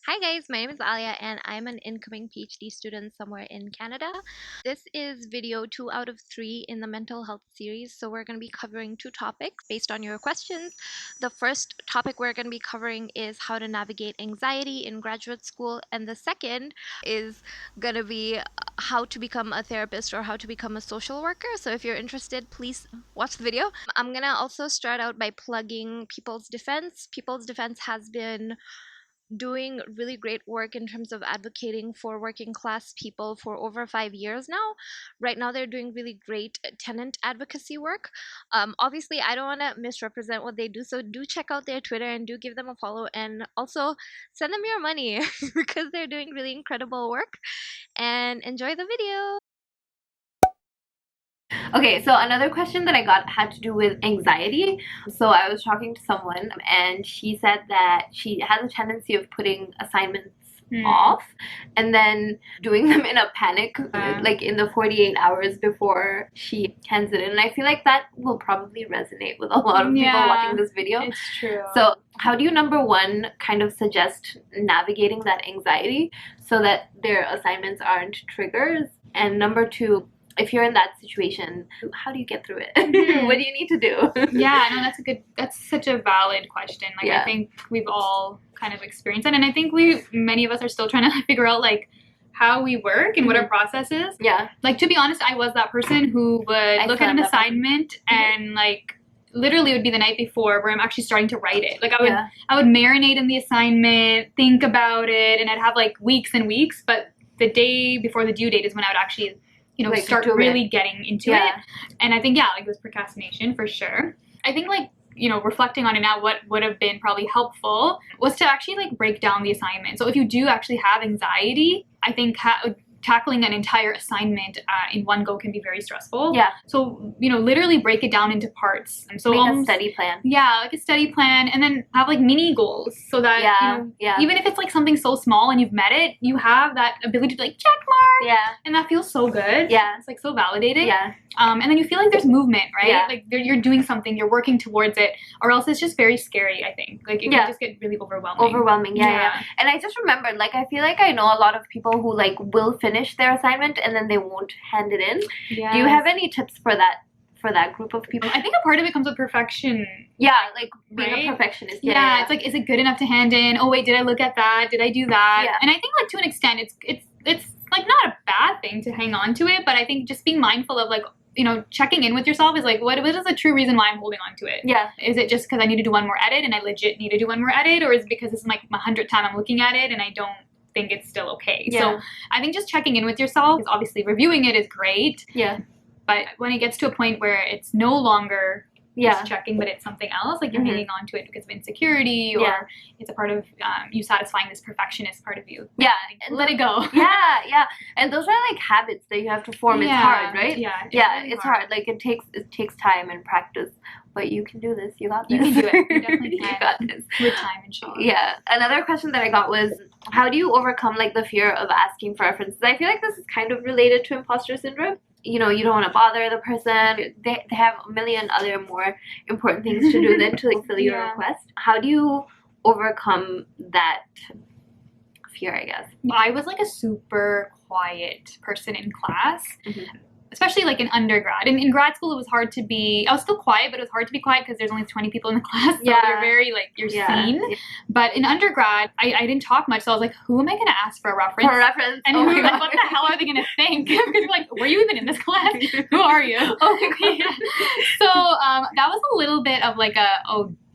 Hi guys, my name is Aaliya and I'm an incoming PhD student somewhere in Canada. This is video 2 out of 3 in the mental health series. So we're going to be covering two topics based on your questions. The first topic we're going to be covering is how to navigate anxiety in graduate school, and the second is going to be how to become a therapist or how to become a social worker. So if you're interested, please watch the video. I'm going to also start out by plugging People's Defense. People's Defense has been doing really great work in terms of advocating for working class people for over 5 years now. Right now, they're doing really great tenant advocacy work. Obviously, I don't want to misrepresent what they do, so do check out their Twitter and do give them a follow, and also send them your money because they're doing really incredible work. And enjoy the video. Okay, so another question that I got had to do with anxiety. So I was talking to someone and she said that she has a tendency of putting assignments off and then doing them in a panic, like in the 48 hours before she hands it in. And I feel like that will probably resonate with a lot of people watching this video. It's true. So how do you, number one, kind of suggest navigating that anxiety so that their assignments aren't triggers? And number two, if you're in that situation, how do you get through it? What do you need to do? Yeah, no, that's such a valid question. Like, I think we've all kind of experienced that. And I think many of us are still trying to figure out, like, how we work and what our process is. Yeah. Like, to be honest, I was that person who would look at an assignment and, like, literally it would be the night before where I'm actually starting to write it. Like, I would marinate in the assignment, think about it, and I'd have, like, weeks and weeks. But the day before the due date is when I would actually like, start really getting into it. And I think, like, it was procrastination for sure. I think, like, reflecting on it now, what would have been probably helpful was to actually, like, break down the assignment. So if you do actually have anxiety, I think tackling an entire assignment in one go can be very stressful. Yeah. So, literally break it down into parts. And so make a study plan. Yeah, like a study plan, and then have, like, mini goals so that, even if it's, like, something so small and you've met it, you have that ability to, like, check mark. Yeah. And that feels so good. Yeah. It's, like, so validating. Yeah. And then you feel like there's movement, right? Yeah. Like, you're doing something, you're working towards it, or else it's just very scary, I think. Like, it can just get really overwhelming. Yeah. And I just remembered, like, I feel like I know a lot of people who, like, will finish their assignment and then they won't hand it in. Yes. Do you have any tips for that group of people? I think a part of it comes with perfection. Yeah, like being a perfectionist. Yeah, it's like, is it good enough to hand in? Oh wait, did I look at that? Did I do that? Yeah. And I think, like, to an extent, it's like not a bad thing to hang on to it, but I think just being mindful of, like, checking in with yourself is like, what is the true reason why I'm holding on to it? Yeah. Is it just because I need to do one more edit and I legit need to do one more edit, or is it because this is like my 100th time I'm looking at it and I don't think it's still okay? Yeah. So I think just checking in with yourself, is obviously reviewing it is great. Yeah. But when it gets to a point where it's no longer just checking, but it's something else, like you're hanging on to it because of insecurity, or it's a part of you satisfying this perfectionist part of you. Yeah. Let it go. Yeah. And those are, like, habits that you have to form. It's hard, right? Yeah. It's hard. Like, it takes time and practice. But you can do this. You got this. You can do it. You definitely can. You got this. With time and show. Yeah. Another question that I got was, how do you overcome, like, the fear of asking for references? I feel like this is kind of related to imposter syndrome. You don't want to bother the person. They have a million other more important things to do than to, like, fill your request. How do you overcome that fear, I guess? I was, like, a super quiet person in class. Especially, like, in undergrad. And in grad school, it was hard to be... I was still quiet, but it was hard to be quiet because there's only 20 people in the class. So you're very, like, you're seen. Yeah. But in undergrad, I didn't talk much. So I was like, who am I going to ask for a reference? And like, what the hell are they going to think? Because, like, were you even in this class? Who are you? So that was a little bit of, like,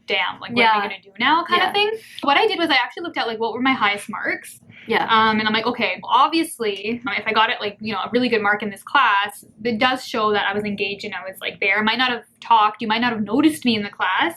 damn, like, what am I going to do now kind of thing. What I did was I actually looked at, like, what were my highest marks. Yeah. And I'm like, okay, well, obviously, if I got it, like, a really good mark in this class, it does show that I was engaged and I was, like, there. I might not have talked, you might not have noticed me in the class,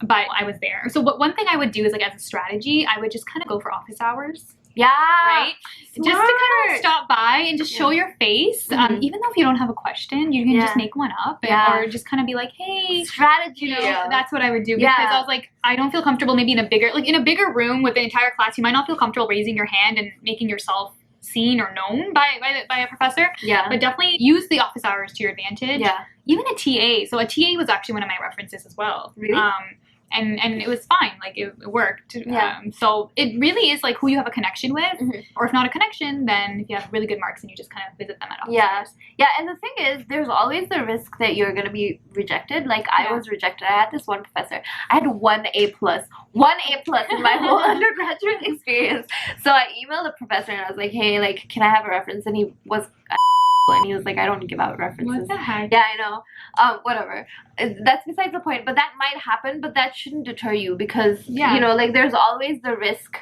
but I was there. So one thing I would do is, like, as a strategy, I would just kind of go for office hours. Yeah. Right? Smart. Just to kind of stop by and just show your face. Even though if you don't have a question, you can just make one up. Or just kind of be like, hey. Strategy. That's what I would do. Because I was like, I don't feel comfortable maybe in a bigger room with the entire class. You might not feel comfortable raising your hand and making yourself seen or known by a professor. Yeah. But definitely use the office hours to your advantage. Yeah. Even a TA. So a TA was actually one of my references as well. Really? and it was fine. Like it worked. Yeah. So it really is like who you have a connection with, or if not a connection, then if you have really good marks and you just kind of visit them at office. Yeah, and the thing is, there's always the risk that you're gonna be rejected. Like I was rejected. I had this one professor. I had 1 A+, 1 A+ in my whole undergraduate experience. So I emailed the professor and I was like, hey, like, can I have a reference? And he was and he was like, I don't give out references. What the heck? Yeah, I know. Whatever. That's besides the point. But that might happen, but that shouldn't deter you because, you know, like there's always the risk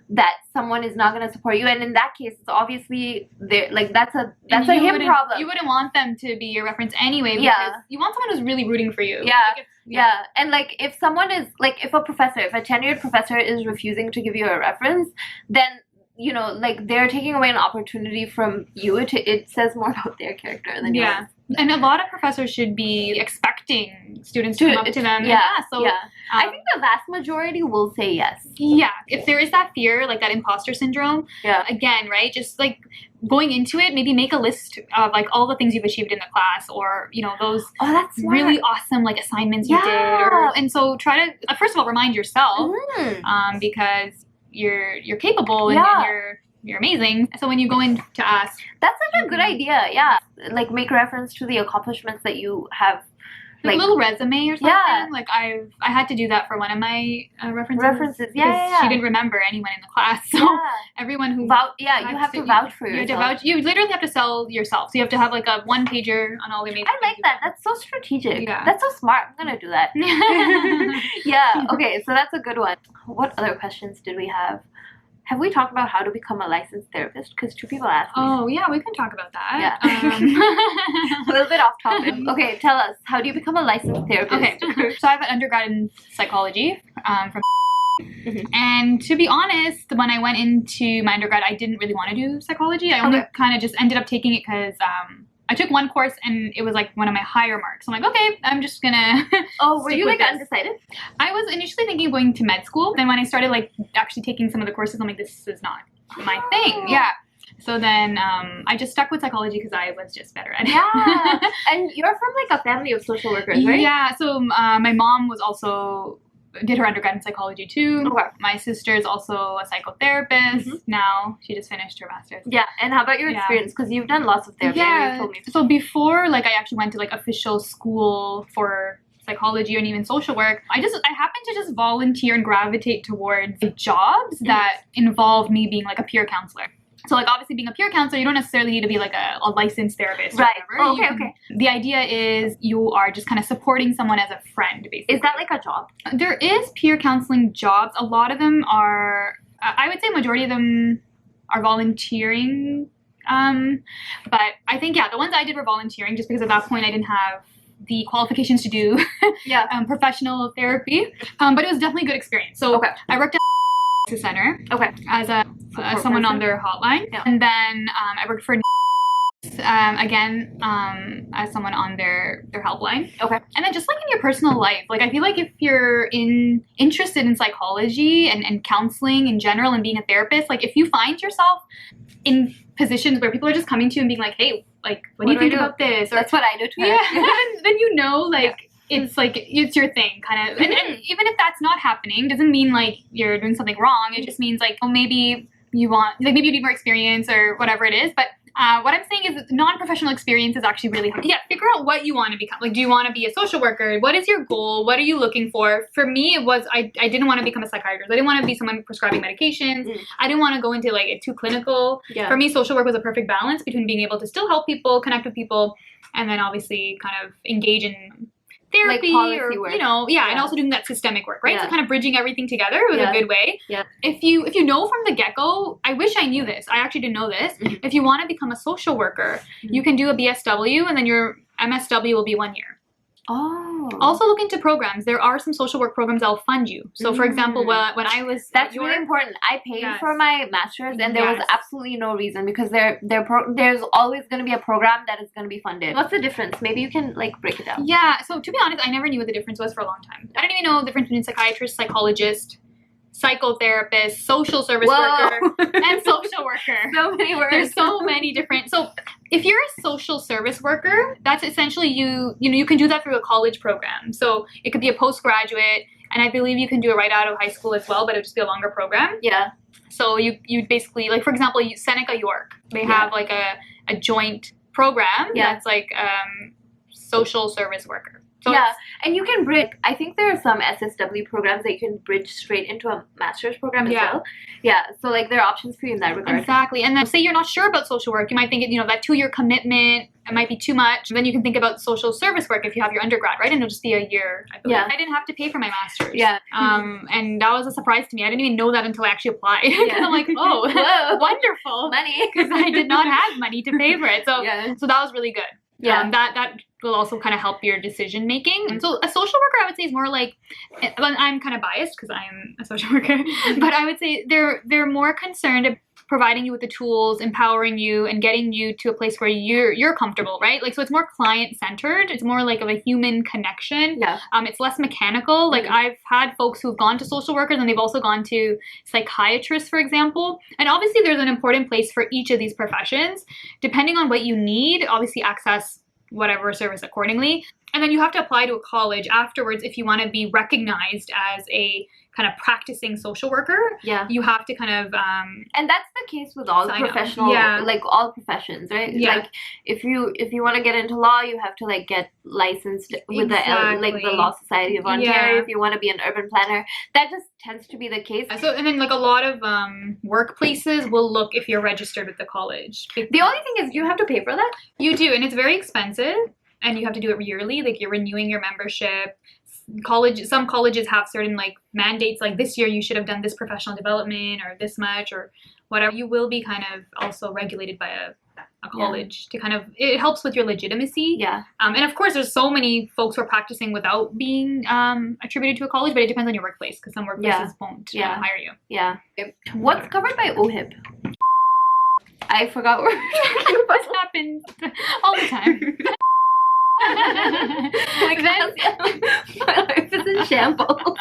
that someone is not going to support you. And in that case, it's obviously, like that's a him problem. You wouldn't want them to be your reference anyway because you want someone who's really rooting for you. Yeah. Like And like if someone is, like if a tenured professor is refusing to give you a reference, then you know, like they're taking away an opportunity from you. It says more about their character than yours. And a lot of professors should be expecting students to come up to them. I think the vast majority will say yes. Yeah, if there is that fear, like that imposter syndrome, again, right, just like going into it, maybe make a list of like all the things you've achieved in the class, or you know those really awesome like assignments you did, and so try to first of all remind yourself because you're capable and you're amazing. So when you go in to ask, that's such a good idea. Yeah, like make reference to the accomplishments that you have, like a little resume or something. Like I had to do that for one of my references. She didn't remember anyone in the class, so everyone who you have to vouch for yourself. You literally have to sell yourself. So you have to have like a 1-pager on all the amazing. I like that. That's so strategic. That's so smart. I'm gonna do that. Okay, so that's a good one. What other questions did we have? Have we talked about how to become a licensed therapist? Because 2 people asked me. Oh, yeah, we can talk about that. A little bit off topic. Okay, tell us. How do you become a licensed therapist? Okay, so I have an undergrad in psychology from and to be honest, when I went into my undergrad, I didn't really want to do psychology. I only kind of just ended up taking it because I took one course and it was like one of my higher marks. So I'm like, okay, I'm just gonna. Oh, were you like undecided? I was initially thinking of going to med school. Then when I started like actually taking some of the courses, I'm like, this is not my thing. Yeah. So then I just stuck with psychology because I was just better at it. Yeah. And you're from like a family of social workers, right? Yeah. So my mom was also did her undergrad in psychology too. Okay. My sister is also a psychotherapist. Now she just finished her master's. Yeah. And how about your experience? Because you've done lots of therapy. Yeah. You told me. So before, like, I actually went to like official school for psychology and even social work, I happened to just volunteer and gravitate towards jobs that involved me being like a peer counselor. So, like, obviously being a peer counselor, you don't necessarily need to be, like, a licensed therapist or whatever. Oh, okay. The idea is you are just kind of supporting someone as a friend, basically. Is that, like, a job? There is peer counseling jobs. A lot of them are, I would say majority of them are volunteering. But I think, the ones I did were volunteering just because at that point I didn't have the qualifications to do professional therapy. But it was definitely a good experience. So I worked at a center as someone on their hotline, and then I worked for again as someone on their helpline. And then just like in your personal life, like I feel like if you're interested in psychology and counseling in general and being a therapist, like if you find yourself in positions where people are just coming to you and being like, hey, like what do you think about this? Or, that's what I do too. Then you know, like it's like it's your thing, kind of. And even if that's not happening, doesn't mean like you're doing something wrong. It just means like, oh, maybe you want, like maybe you need more experience or whatever it is. But what I'm saying is non-professional experience is actually really hard. Figure out what you want to become. Like, do you want to be a social worker? What is your goal? What are you looking for? For me, it was, I didn't want to become a psychiatrist. I didn't want to be someone prescribing medications. I didn't want to go into like it too clinical. For me, social work was a perfect balance between being able to still help people, connect with people, and then obviously kind of engage in therapy, like or work. You know, and also doing that systemic work, right? So kind of bridging everything together was a good way. If you know from the get-go, I wish I knew this. I actually didn't know this. If you want to become a social worker, you can do a BSW, and then your MSW will be 1 year. Also look into programs. There are some social work programs that'll fund you. So for example, when I was that's really important. I paid for my master's and there was absolutely no reason because there's always going to be a program that is going to be funded. What's the difference? Maybe you can like break it down. So to be honest, I never knew what the difference was for a long time. I didn't even know the difference between psychiatrist, psychologist, psychotherapist, social service worker, and social worker. So many words. There's so many different. So if you're a social service worker, that's essentially you can do that through a college program. So it could be a postgraduate. and I believe you can do it right out of high school as well, but it would just be a longer program. Yeah. So you basically, like, for example, Seneca York, they have like a joint program that's like social service worker. So and you can bridge. I think there are some SSW programs that you can bridge straight into a master's program as well. Yeah, so like there are options for you in that regard. Exactly. And then say you're not sure about social work, you might think, that 2-year commitment, it might be too much. Then you can think about social service work if you have your undergrad, right? And it'll just be a year, I believe. I didn't have to pay for my master's. Yeah. And that was a surprise to me. I didn't even know that until I actually applied. I'm like, oh, whoa, wonderful. Money. Because I did not have money to pay for it. So, so that was really good. Yeah. That will also kind of help your decision making. And so a social worker, I would say, is more like, I'm kind of biased because I am a social worker, but I would say they're more concerned about providing you with the tools, empowering you, and getting you to a place where you're comfortable, right? Like, so it's more client-centered. It's more like of a human connection. Yeah. It's less mechanical. Like, I've had folks who've gone to social workers and they've also gone to psychiatrists, for example. And obviously there's an important place for each of these professions. Depending on what you need, obviously access whatever service accordingly. And then you have to apply to a college afterwards if you want to be recognized as a kind of practicing social worker. Yeah. You have to kind of and that's the case with all professional like all professions, right? Yeah. Like if you want to get into law, you have to like get licensed with the Law Society of Ontario. If you want to be an urban planner, that just tends to be the case. So and then like a lot of workplaces will look if you're registered with the college. The only thing is you have to pay for that. You do, and it's very expensive, and you have to do it yearly. Like, you're renewing your membership. Some colleges have certain like mandates, like this year you should have done this professional development or this much or whatever. You will be kind of also regulated by a college to kind of, it helps with your legitimacy. Yeah. And of course there's so many folks who are practicing without being attributed to a college, but it depends on your workplace because some workplaces won't hire you. Yeah. What's covered by OHIP? I forgot what what happens all the time. My life is in shambles.